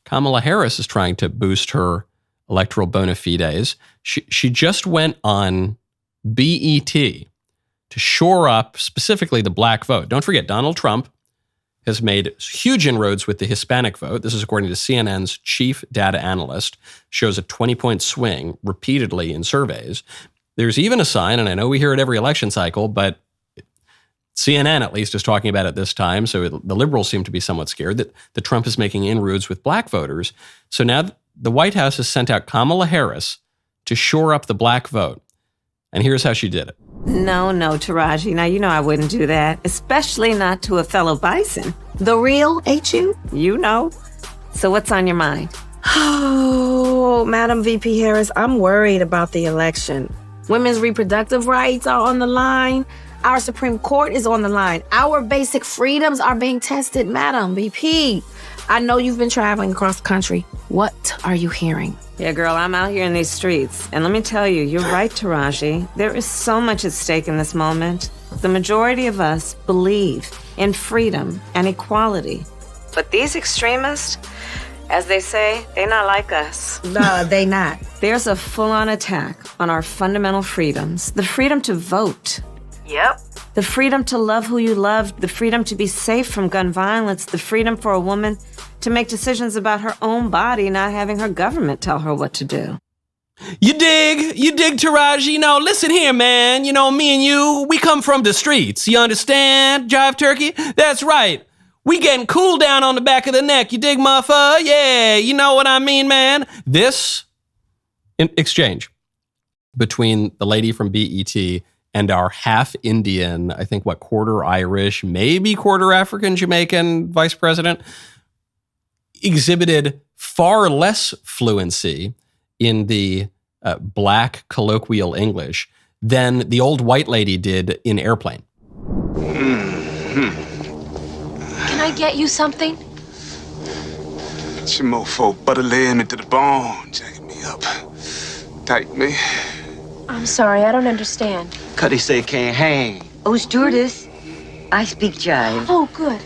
Kamala Harris is trying to boost her electoral bona fides. She just went on BET to shore up specifically the black vote. Don't forget, Donald Trump has made huge inroads with the Hispanic vote. This is according to CNN's chief data analyst, shows a 20-point swing repeatedly in surveys. There's even a sign, and I know we hear it every election cycle, but CNN at least is talking about it this time, so the liberals seem to be somewhat scared that Trump is making inroads with black voters. So now the White House has sent out Kamala Harris to shore up the black vote. And here's how she did it. No, Taraji. Now, you know I wouldn't do that, especially not to a fellow bison. The real, ain't you? You know. So what's on your mind? Oh, Madam VP Harris, I'm worried about the election. Women's reproductive rights are on the line. Our Supreme Court is on the line. Our basic freedoms are being tested, Madam VP. I know you've been traveling across the country. What are you hearing? Yeah, girl, I'm out here in these streets. And let me tell you, you're right, Taraji. There is so much at stake in this moment. The majority of us believe in freedom and equality. But these extremists, as they say, they're not like us. No, they not. There's a full-on attack on our fundamental freedoms. The freedom to vote. Yep. The freedom to love who you love, the freedom to be safe from gun violence, the freedom for a woman to make decisions about her own body, not having her government tell her what to do. You dig, Taraji? Listen here, man. Me and you, we come from the streets. You understand, Jive Turkey? That's right. We getting cool down on the back of the neck. You dig, muffa? Yeah, you know what I mean, man? This exchange between the lady from BET and our half Indian, I think, quarter Irish, maybe quarter African Jamaican vice president, exhibited far less fluency in the black colloquial English than the old white lady did in Airplane. Can I get you something? It's your mofo butter laying me to the bone, jacking me up. Tight me. I'm sorry, I don't understand. Cuddy say can't hang. Oh, stewardess, I speak jive. Oh, good.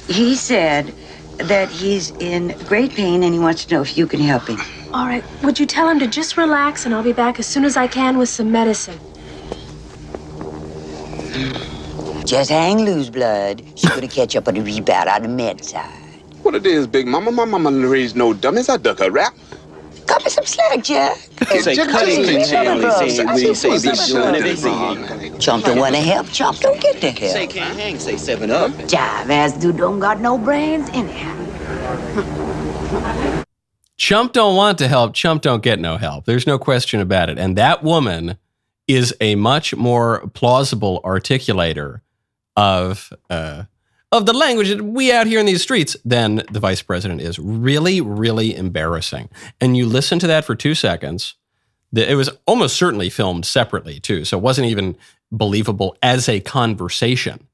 He said that he's in great pain and he wants to know if you can help him. All right, would you tell him to just relax and I'll be back as soon as I can with some medicine. Just hang loose, blood. She's gonna catch up on the rebound on the med side. What it is, Big Mama? My mama raised no dummies. I duck a rap. Cut me some slack, Jack. Say Cuddy only say we say be doing everything. Chump don't want to help. Chump don't get the help. Say can't hang, say 7-Up. Jive ass dude don't got no brains anyhow. Chump don't want to help. Chump don't get no help. There's no question about it. And that woman is a much more plausible articulator of the language that we out here in these streets than the vice president is. Really, really embarrassing. And you listen to that for 2 seconds. It was almost certainly filmed separately, too. So it wasn't even believable as a conversation,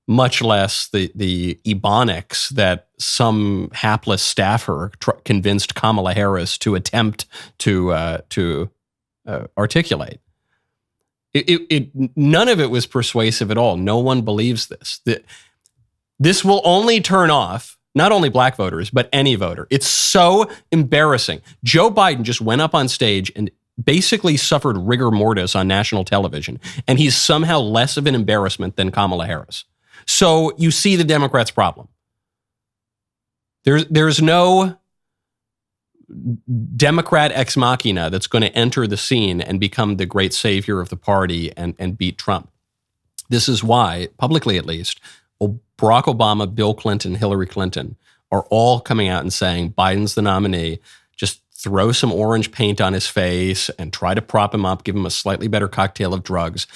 much less the ebonics that some hapless staffer convinced Kamala Harris to attempt to articulate. None of it was persuasive at all. No one believes this. This will only turn off not only black voters, but any voter. It's so embarrassing. Joe Biden just went up on stage and basically suffered rigor mortis on national television, and he's somehow less of an embarrassment than Kamala Harris. So you see the Democrats' problem. There's no Democrat ex machina that's going to enter the scene and become the great savior of the party and beat Trump. This is why, publicly at least, Barack Obama, Bill Clinton, Hillary Clinton are all coming out and saying Biden's the nominee. Just throw some orange paint on his face and try to prop him up, give him a slightly better cocktail of drugs.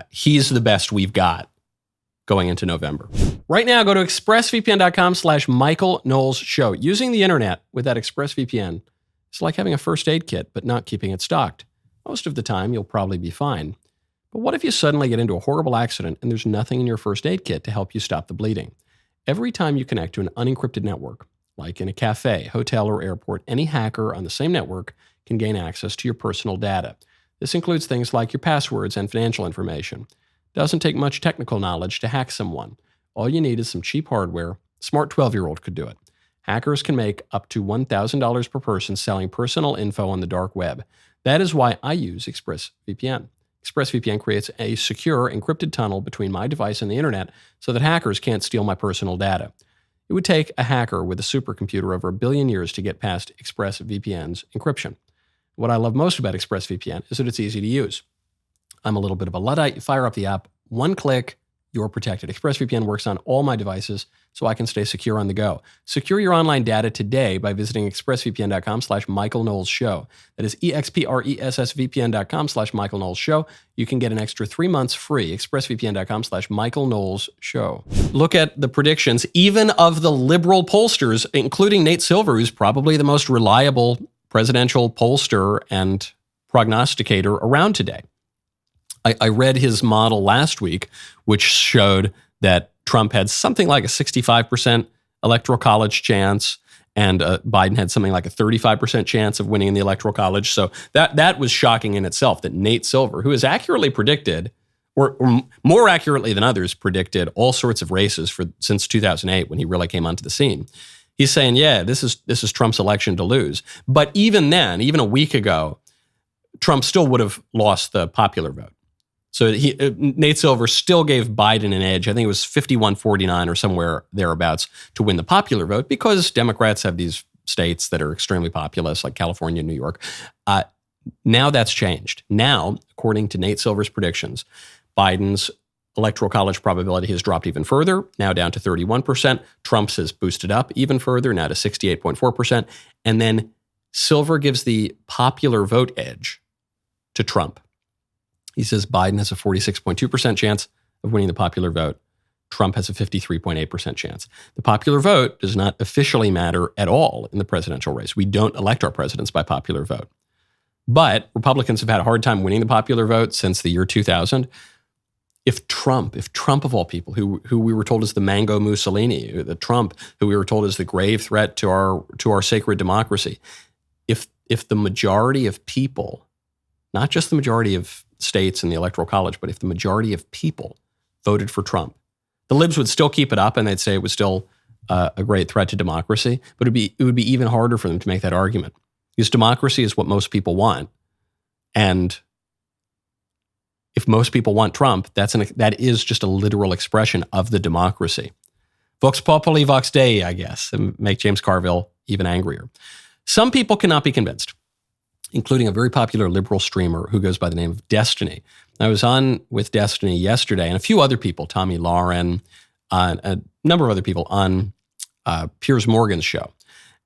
He's the best we've got going into November. Right now, go to expressvpn.com/Michael Knowles Show. Using the internet with that ExpressVPN is like having a first aid kit, but not keeping it stocked. Most of the time, you'll probably be fine. But what if you suddenly get into a horrible accident and there's nothing in your first aid kit to help you stop the bleeding? Every time you connect to an unencrypted network, like in a cafe, hotel, or airport, any hacker on the same network can gain access to your personal data. This includes things like your passwords and financial information. Doesn't take much technical knowledge to hack someone. All you need is some cheap hardware. A smart 12-year-old could do it. Hackers can make up to $1,000 per person selling personal info on the dark web. That is why I use ExpressVPN. ExpressVPN creates a secure, encrypted tunnel between my device and the internet so that hackers can't steal my personal data. It would take a hacker with a supercomputer over 1 billion years to get past ExpressVPN's encryption. What I love most about ExpressVPN is that it's easy to use. I'm a little bit of a Luddite. You fire up the app, one click, you're protected. ExpressVPN works on all my devices so I can stay secure on the go. Secure your online data today by visiting expressvpn.com/Michael Knowles Show. That is expressvpn.com/Michael Knowles Show. You can get an extra 3 months free. expressvpn.com/Michael Knowles Show. Look at the predictions, even of the liberal pollsters, including Nate Silver, who's probably the most reliable presidential pollster and prognosticator around today. I read his model last week, which showed that Trump had something like a 65% electoral college chance, and Biden had something like a 35% chance of winning in the electoral college. So that was shocking in itself, that Nate Silver, who has accurately predicted, or more accurately than others, predicted all sorts of races since 2008 when he really came onto the scene. He's saying, yeah, this is Trump's election to lose. But even then, even a week ago, Trump still would have lost the popular vote. So Nate Silver still gave Biden an edge. I think it was 51-49 or somewhere thereabouts to win the popular vote, because Democrats have these states that are extremely populous, like California and New York. Now that's changed. Now, according to Nate Silver's predictions, Biden's electoral college probability has dropped even further, now down to 31%. Trump's has boosted up even further, now to 68.4%. And then Silver gives the popular vote edge to Trump. He says Biden has a 46.2% chance of winning the popular vote. Trump has a 53.8% chance. The popular vote does not officially matter at all in the presidential race. We don't elect our presidents by popular vote. But Republicans have had a hard time winning the popular vote since the year 2000. If Trump of all people, who we were told is the Mango Mussolini, the Trump who we were told is the grave threat to our sacred democracy, if the majority of people, not just the majority of states in the electoral college, but if the majority of people voted for Trump, the libs would still keep it up and they'd say it was still a great threat to democracy, but it would be even harder for them to make that argument, because democracy is what most people want. And if most people want Trump, that is just a literal expression of the democracy. Vox populi, vox dei, I guess, and make James Carville even angrier. Some people cannot be convinced, including a very popular liberal streamer who goes by the name of Destiny. I was on with Destiny yesterday, and a few other people, Tommy Lauren, a number of other people on Piers Morgan's show.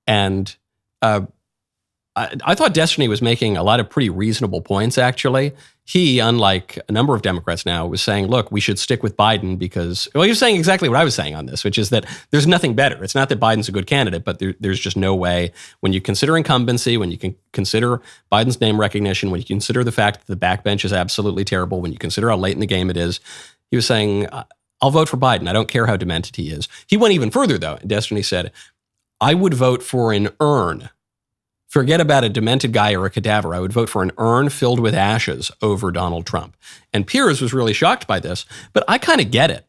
And I thought Destiny was making a lot of pretty reasonable points, actually. He, unlike a number of Democrats now, was saying, look, we should stick with Biden because, well, he was saying exactly what I was saying on this, which is that there's nothing better. It's not that Biden's a good candidate, but there's just no way. When you consider incumbency, when you can consider Biden's name recognition, when you consider the fact that the backbench is absolutely terrible, when you consider how late in the game it is, he was saying, I'll vote for Biden. I don't care how demented he is. He went even further, though. Destiny said, I would vote for an urn. Forget about a demented guy or a cadaver. I would vote for an urn filled with ashes over Donald Trump. And Piers was really shocked by this, but I kind of get it.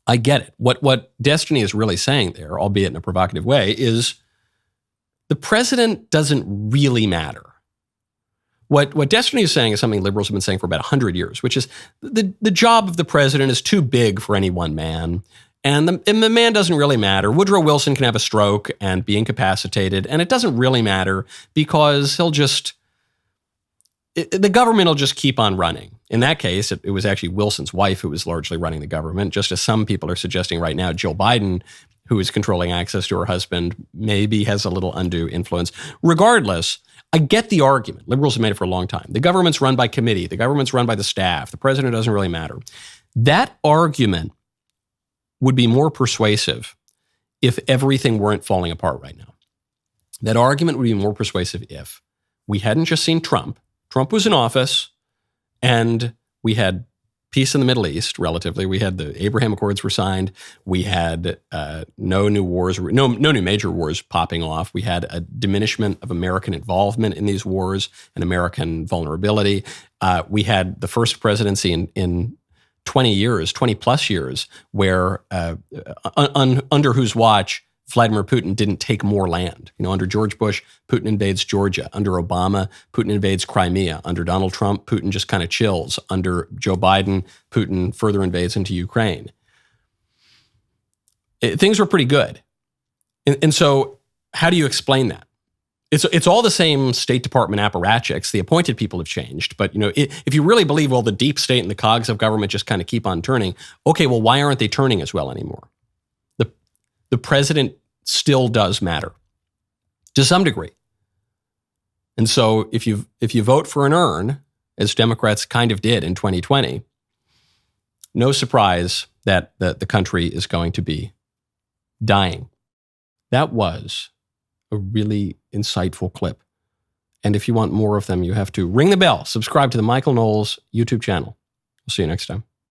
I get it. What Destiny is really saying there, albeit in a provocative way, is the president doesn't really matter. What Destiny is saying is something liberals have been saying for about 100 years, which is the job of the president is too big for any one man. And the man doesn't really matter. Woodrow Wilson can have a stroke and be incapacitated, and it doesn't really matter because the government will just keep on running. In that case, it was actually Wilson's wife who was largely running the government, just as some people are suggesting right now, Jill Biden, who is controlling access to her husband, maybe has a little undue influence. Regardless, I get the argument. Liberals have made it for a long time. The government's run by committee. The government's run by the staff. The president doesn't really matter. That argument would be more persuasive if everything weren't falling apart right now. That argument would be more persuasive if we hadn't just seen Trump. Trump was in office, and we had peace in the Middle East, relatively. We had the Abraham Accords were signed. We had no new wars, no new major wars popping off. We had a diminishment of American involvement in these wars and American vulnerability. We had the first presidency in 20 plus years, where under whose watch Vladimir Putin didn't take more land. Under George Bush, Putin invades Georgia. Under Obama, Putin invades Crimea. Under Donald Trump, Putin just kind of chills. Under Joe Biden, Putin further invades into Ukraine. Things were pretty good. And so how do you explain that? It's all the same State Department apparatchiks. The appointed people have changed. But if you really believe, well, the deep state and the cogs of government just kind of keep on turning, okay, well, why aren't they turning as well anymore? The president still does matter to some degree. And so if you vote for an urn, as Democrats kind of did in 2020, no surprise that the country is going to be dying. That was a really insightful clip. And if you want more of them, you have to ring the bell, subscribe to the Michael Knowles YouTube channel. We'll see you next time.